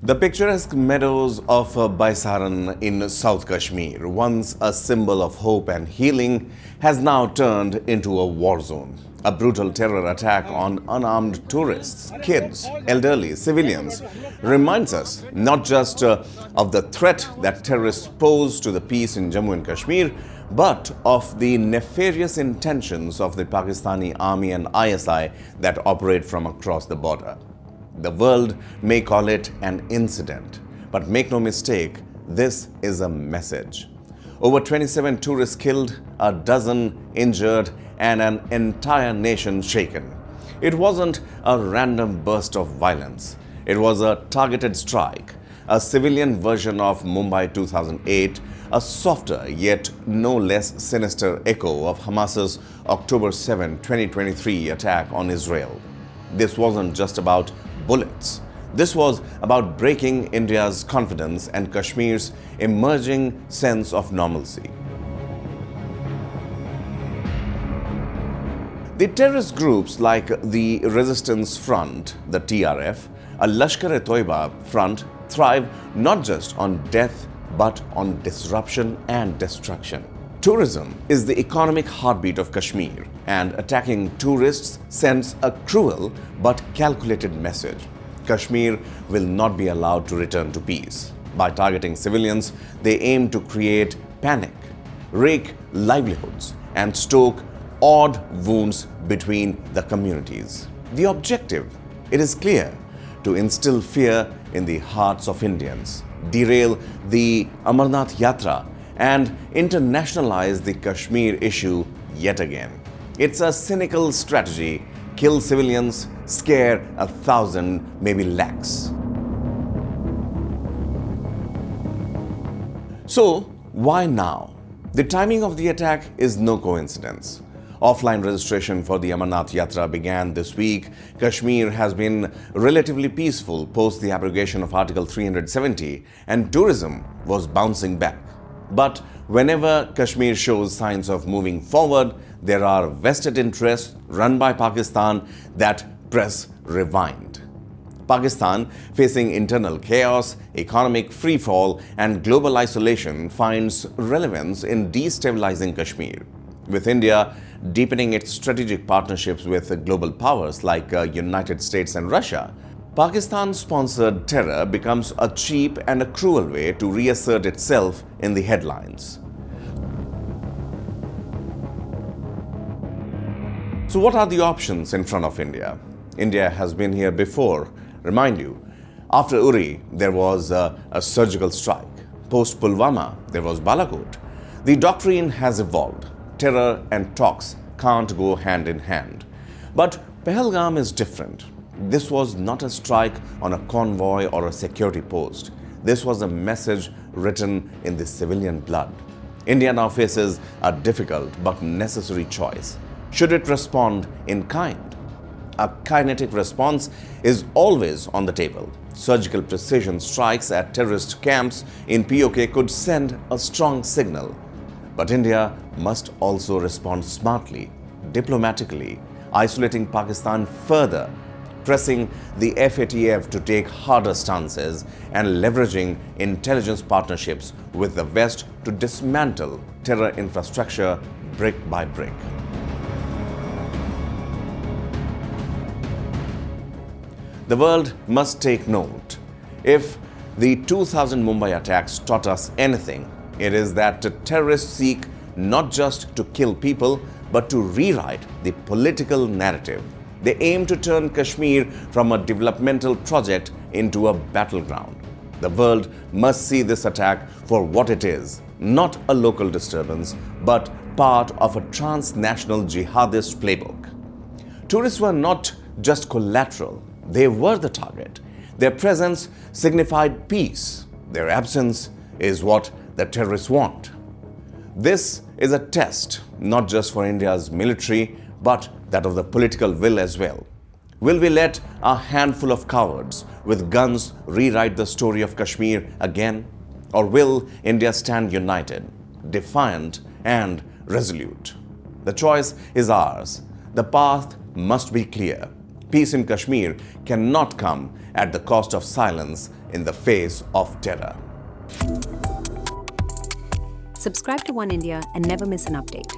The picturesque meadows of Baisaran in South Kashmir, once a symbol of hope and healing, has now turned into a war zone. A brutal terror attack on unarmed tourists, kids, elderly, civilians reminds us not just of the threat that terrorists pose to the peace in Jammu and Kashmir, but of the nefarious intentions of the Pakistani army and ISI that operate from across the border. The world may call it an incident, but make no mistake, this is a message. Over 27 tourists killed, a dozen injured, and an entire nation shaken. It wasn't a random burst of violence. It was a targeted strike, a civilian version of Mumbai 2008, a softer yet no less sinister echo of Hamas's October 7, 2023 attack on Israel. This wasn't just about bullets. This was about breaking India's confidence and Kashmir's emerging sense of normalcy. The terrorist groups like the Resistance Front, the TRF, a Lashkar-e-Toiba front thrive not just on death but on disruption and destruction. Tourism is the economic heartbeat of Kashmir, and attacking tourists sends a cruel but calculated message. Kashmir will not be allowed to return to peace. By targeting civilians, they aim to create panic, wreak livelihoods, and stoke odd wounds between the communities. The objective, it is clear, to instill fear in the hearts of Indians, derail the Amarnath Yatra, and internationalize the Kashmir issue yet again. It's a cynical strategy: kill civilians, scare 1,000, maybe lakhs. So, why now? The timing of the attack is no coincidence. Offline registration for the Amarnath Yatra began this week. Kashmir has been relatively peaceful post the abrogation of Article 370, and tourism was bouncing back. But whenever Kashmir shows signs of moving forward, there are vested interests run by Pakistan that press rewind. Pakistan, facing internal chaos, economic freefall, and global isolation, finds relevance in destabilizing Kashmir. With India deepening its strategic partnerships with global powers like United States and Russia, Pakistan-sponsored terror becomes a cheap and a cruel way to reassert itself in the headlines. So what are the options in front of India? India has been here before. Remind you, after Uri, there was a surgical strike. Post Pulwama, there was Balakot. The doctrine has evolved. Terror and talks can't go hand in hand. But Pahalgam is different. This was not a strike on a convoy or a security post. This was a message written in the civilian blood. India now faces a difficult but necessary choice. Should it respond in kind? A kinetic response is always on the table. Surgical precision strikes at terrorist camps in POK could send a strong signal. But India must also respond smartly, diplomatically, isolating Pakistan further, pressing the FATF to take harder stances, and leveraging intelligence partnerships with the West to dismantle terror infrastructure brick by brick. The world must take note. If the 2000 Mumbai attacks taught us anything, it is that terrorists seek not just to kill people, but to rewrite the political narrative. They aim to turn Kashmir from a developmental project into a battleground. The world must see this attack for what it is, not a local disturbance, but part of a transnational jihadist playbook. Tourists were not just collateral, they were the target. Their presence signified peace. Their absence is what the terrorists want. This is a test not just for India's military, but that of the political will as well. Will we let a handful of cowards with guns rewrite the story of Kashmir again? Or will India stand united, defiant and resolute? The choice is ours. The path must be clear. Peace in Kashmir cannot come at the cost of silence in the face of terror. Subscribe to One India and never miss an update.